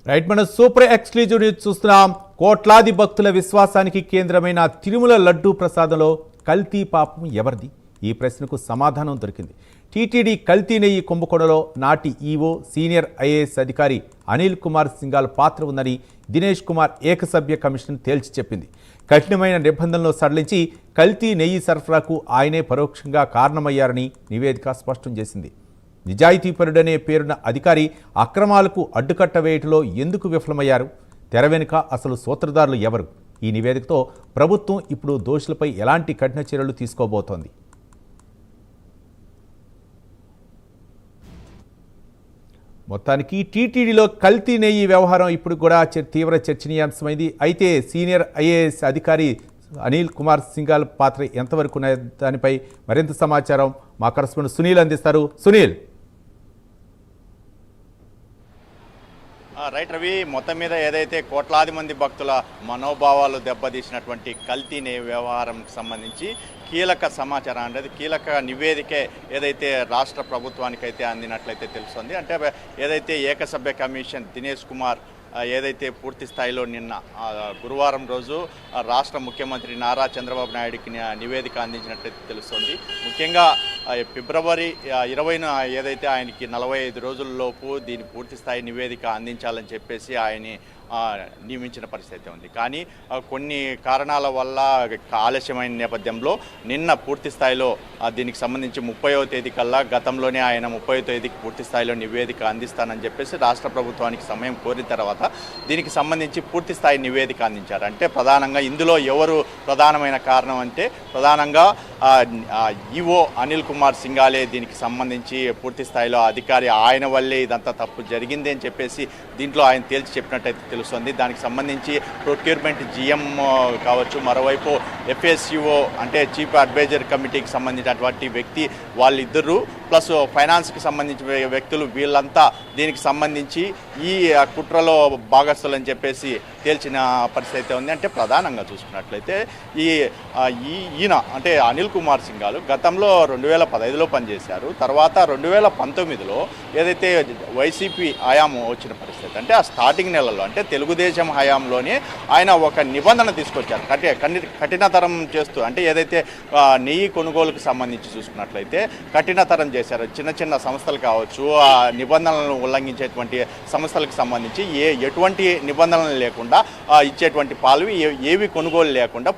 Right, మన super exclusive news చూస్తున్నాం. కోట్లాది భక్తుల విశ్వాసానికి కేంద్రమైన తిరుమల లడ్డూ ప్రసాదంలో కల్తీ పాపం ఎవరిది? ఈ ప్రశ్నకు సమాధానం దొరికింది. టీటీడీ కల్తీ నెయ్యి కుంభకోణంలో నాటి ఈవో సీనియర్ ఐఏఎస్ అధికారి అనిల్ కుమార్ సింఘాల్ పాత్ర ఉందని దినేష్ కుమార్ ఏకసభ్య కమిషన్ తేల్చి చెప్పింది. కఠినమైన నిబంధనలను సడలించి కల్తీ నెయ్యి సరఫరాకు ఆయనే పరోక్షంగా కారణమయ్యారని నివేదిక స్పష్టం చేసింది. నిజాయితీపరుడనే పేరున్న అధికారి అక్రమాలకు అడ్డుకట్ట వేయటంలో ఎందుకు విఫలమయ్యారు? తెర వెనుక అసలు సూత్రధారులు ఎవరు? ఈ నివేదికతో ప్రభుత్వం ఇప్పుడు దోషులపై ఎలాంటి కఠిన చర్యలు తీసుకోబోతోంది? మొత్తానికి టీటీడీలో కల్తీ నెయ్యి వ్యవహారం ఇప్పుడు కూడా తీవ్ర చర్చనీయాంశమైంది. అయితే సీనియర్ ఐఏఎస్ అధికారి అనిల్ కుమార్ సింఘాల్ పాత్ర ఎంతవరకు ఉన్న దానిపై మరింత సమాచారం మా కరెస్పాండెంట్ సునీల్ అందిస్తారు. సునీల్. రైట్ రవి, మొత్తం మీద ఏదైతే కోట్లాది మంది భక్తుల మనోభావాలు దెబ్బతీసినటువంటి కల్తీ నెయ్యి వ్యవహారంకి సంబంధించి కీలక సమాచారం అనేది కీలక నివేదికే ఏదైతే రాష్ట్ర ప్రభుత్వానికైతే అందినట్లయితే తెలుస్తుంది. అంటే ఏదైతే ఏకసభ్య కమిషన్ దినేష్ కుమార్ ఏదైతే పూర్తి స్థాయిలో నిన్న గురువారం రోజు రాష్ట్ర ముఖ్యమంత్రి నారా చంద్రబాబు నాయుడికి నివేదిక అందించినట్లయితే తెలుస్తుంది. ముఖ్యంగా ఫిబ్రవరి 20న ఏదైతే ఆయనకి 45 రోజుల్లోపు దీని పూర్తి స్థాయి నివేదిక అందించాలని చెప్పేసి ఆయన్ని నియమించిన పరిస్థితి ఉంది. కానీ కొన్ని కారణాల వల్ల ఆలస్యమైన నేపథ్యంలో నిన్న పూర్తి స్థాయిలో దీనికి సంబంధించి 30వ తేదీ కల్లా గతంలోనే ఆయన 30వ తేదీకి పూర్తి స్థాయిలో నివేదిక అందిస్తానని చెప్పేసి రాష్ట్ర ప్రభుత్వానికి సమయం కోరిన తర్వాత దీనికి సంబంధించి పూర్తి స్థాయి నివేదిక అందించారు. అంటే ప్రధానంగా ఇందులో ఎవరు ప్రధానమైన కారణం అంటే ప్రధానంగా ఈవో అనిల్ కుమార్ సింఘాలే దీనికి సంబంధించి పూర్తి స్థాయిలో అధికారి, ఆయన వల్లే ఇదంతా తప్పు జరిగింది అని చెప్పేసి దీంట్లో ఆయన తేల్చి చెప్పినట్టయితే తెలుస్తుంది. దానికి సంబంధించి ప్రొక్యూర్మెంట్ జిఎం కావచ్చు, మరోవైపు ఎఫ్ఎస్యుఓ అంటే చీఫ్ అడ్వైజర్ కమిటీకి సంబంధించినటువంటి వ్యక్తి వాళ్ళిద్దరూ ప్లస్ ఫైనాన్స్కి సంబంధించిన వ్యక్తులు వీళ్ళంతా దీనికి సంబంధించి ఈ కుట్రలో భాగస్థులని చెప్పేసి తేల్చిన పరిస్థితి ఉంది. అంటే ప్రధానంగా చూసుకున్నట్లయితే ఈయన అంటే అనిల్ కుమార్ సింఘాల్ గతంలో 2015లో పనిచేశారు. తర్వాత 2019లో ఏదైతే వైసీపీ హయాం వచ్చిన పరిస్థితి అంటే ఆ స్టార్టింగ్ నెలలో అంటే తెలుగుదేశం హయాంలోనే ఆయన ఒక నిబంధన తీసుకొచ్చారు. కఠినతరం చేస్తూ అంటే ఏదైతే నెయ్యి కొనుగోలుకు సంబంధించి చూసుకున్నట్లయితే కఠినతరం చేశారు. చిన్న చిన్న సంస్థలు కావచ్చు, ఆ నిబంధనలను ఉల్లంఘించేటువంటి సంస్థలకు సంబంధించి ఎటువంటి నిబంధనలు లేకుండా ఇచ్చేటువంటి పాలు ఏవి కొనుగోలు లేకుండా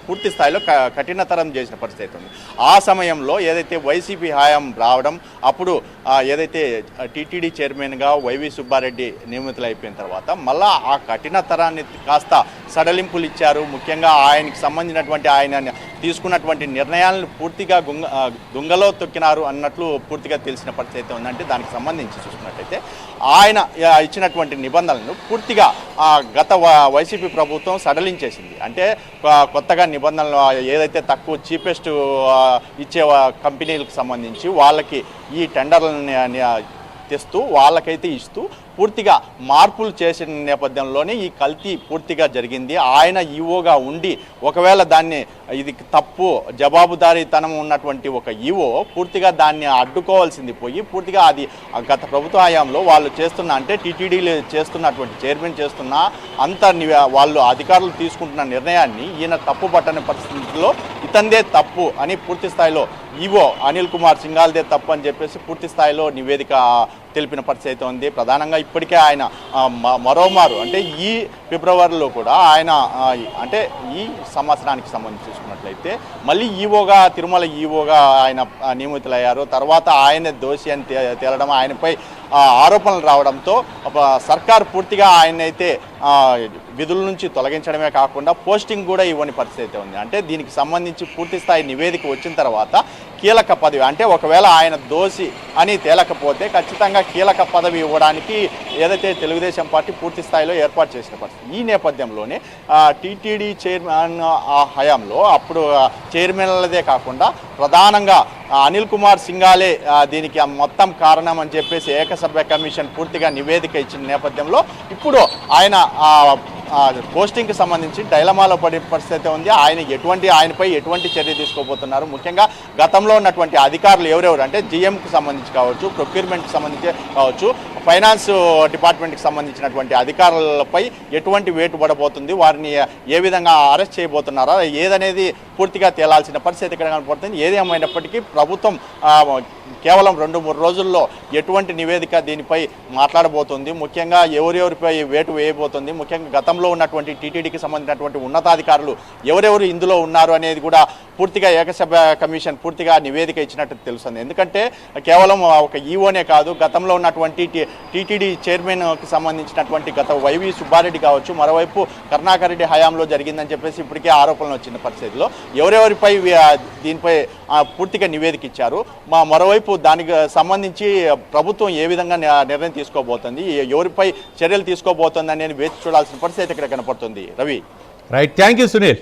పూర్తి స్థాయిలో కఠినతరం చేసిన పరిస్థితి ఉంది. ఆ సమయంలో ఏదైతే వైసీపీ హయాం రావడం, అప్పుడు ఏదైతే టీటీడీ చైర్మన్గా వైవి సుబ్బారెడ్డి నియమితులు అయిపోయిన తర్వాత మళ్ళా ఆ కఠినతరాన్ని కాస్త సడలింపులు ఇచ్చారు. ముఖ్యంగా ఆయనకి సంబంధించినటువంటి ఆయన తీసుకున్నటువంటి నిర్ణయాలను పూర్తిగా దుంగలో తొక్కినారు అన్నట్లు పూర్తిగా తెలిసిన పరిస్థితి ఉందంటే దానికి సంబంధించి చూసుకున్నట్టయితే ఆయన ఇచ్చినటువంటి నిబంధనలను పూర్తిగా గత వైసీపీ ప్రభుత్వం సడలించేసింది. అంటే కొత్తగా నిబంధనలు ఏదైతే తక్కువ చీపెస్ట్ ఇచ్చే కంపెనీలకు సంబంధించి వాళ్ళకి ఈ టెండర్లను తెస్తూ వాళ్ళకైతే ఇస్తూ పూర్తిగా మార్పులు చేసిన నేపథ్యంలోనే ఈ కల్తీ పూర్తిగా జరిగింది. ఆయన ఈవోగా ఉండి ఒకవేళ దాన్ని ఇది తప్పు జవాబుదారీతనం ఉన్నటువంటి ఒక ఈవో పూర్తిగా దాన్ని అడ్డుకోవాల్సింది పోయి పూర్తిగా అది గత ప్రభుత్వ హయాంలో వాళ్ళు చేస్తున్న అంటే టీటీడీలు చేస్తున్నటువంటి చైర్మన్ చేస్తున్న వాళ్ళు అధికారులు తీసుకుంటున్న నిర్ణయాన్ని ఈయన తప్పు పట్టని పరిస్థితిలో ఇతందే తప్పు అని పూర్తి స్థాయిలో ఈవో అనిల్ కుమార్ సింఘాల్దే తప్పు అని చెప్పేసి పూర్తి స్థాయిలో నివేదిక తెలిపిన పరిస్థితి ఉంది. ప్రధానంగా ఇప్పటికే ఆయన మరోమారు అంటే ఈ ఫిబ్రవరిలో కూడా ఆయన అంటే ఈ సంవత్సరానికి సంబంధించి చూసుకున్నట్లయితే మళ్ళీ ఈవోగా తిరుమల ఈవోగా ఆయన నియమితులయ్యారు. తర్వాత ఆయన దోషి అని తేలడం, ఆయనపై ఆరోపణలు రావడంతో సర్కారు పూర్తిగా ఆయనైతే విధుల నుంచి తొలగించడమే కాకుండా పోస్టింగ్ కూడా ఇవ్వని పరిస్థితి ఉంది. అంటే దీనికి సంబంధించి పూర్తి స్థాయి నివేదిక వచ్చిన తర్వాత కీలక పదవి అంటే ఒకవేళ ఆయన దోషి అని తేలకపోతే ఖచ్చితంగా కీలక పదవి ఇవ్వడానికి ఏదైతే తెలుగుదేశం పార్టీ పూర్తి స్థాయిలో ఏర్పాటు చేసిన పరిస్థితి. ఈ నేపథ్యంలోనే టీటీడీ చైర్మన్ హయాంలో అప్పుడు చైర్మన్లదే కాకుండా ప్రధానంగా అనిల్ కుమార్ సింఘాలే దీనికి మొత్తం కారణం అని చెప్పేసి ఏకసభ్య కమిషన్ పూర్తిగా నివేదిక ఇచ్చిన నేపథ్యంలో ఇప్పుడు ఆయన పోస్టింగ్కి సంబంధించి డైలమాలో పడే పరిస్థితి ఉంది. ఆయనపై ఎటువంటి చర్య తీసుకోబోతున్నారు, ముఖ్యంగా గతంలో ఉన్నటువంటి అధికారులు ఎవరెవరు అంటే జీఎంకి సంబంధించి కావచ్చు, ప్రొక్యూర్మెంట్కి సంబంధించి కావచ్చు, ఫైనాన్స్ డిపార్ట్మెంట్కి సంబంధించినటువంటి అధికారులపై ఎటువంటి వేటు పడబోతుంది, వారిని ఏ విధంగా అరెస్ట్ చేయబోతున్నారా ఏదనేది పూర్తిగా తేలాల్సిన పరిస్థితి ఇక్కడ కనపడుతుంది. ఏది ఏమైనప్పటికీ ప్రభుత్వం కేవలం 2-3 రోజుల్లో ఎటువంటి నివేదిక దీనిపై మాట్లాడబోతుంది, ముఖ్యంగా ఎవరెవరిపై వేటు వేయబోతుంది, ముఖ్యంగా గతంలో ఉన్నటువంటి టీటీడీకి సంబంధించినటువంటి ఉన్నతాధికారులు ఎవరెవరు ఇందులో ఉన్నారు అనేది కూడా పూర్తిగా ఏకసభ్య కమిషన్ పూర్తిగా నివేదిక ఇచ్చినట్టు తెలుస్తుంది. ఎందుకంటే కేవలం ఒక ఈఓనే కాదు, గతంలో ఉన్నటువంటి టీటీడీ చైర్మన్కి సంబంధించినటువంటి గత వైవి సుబ్బారెడ్డి కావచ్చు, మరోవైపు కరుణాకర్ రెడ్డి హయాంలో జరిగిందని చెప్పేసి ఇప్పటికే ఆరోపణలు వచ్చిన పరిస్థితిలో ఎవరెవరిపై దీనిపై పూర్తిగా నివేదిక ఇచ్చారు, మరోవైపు దానికి సంబంధించి ప్రభుత్వం ఏ విధంగా నిర్ణయం తీసుకోబోతుంది, ఎవరిపై చర్యలు తీసుకోబోతుంది అనేది వేచి చూడాల్సిన పరిస్థితి ఇక్కడ కనపడుతుంది. Ravi. Right, thank you Sunil.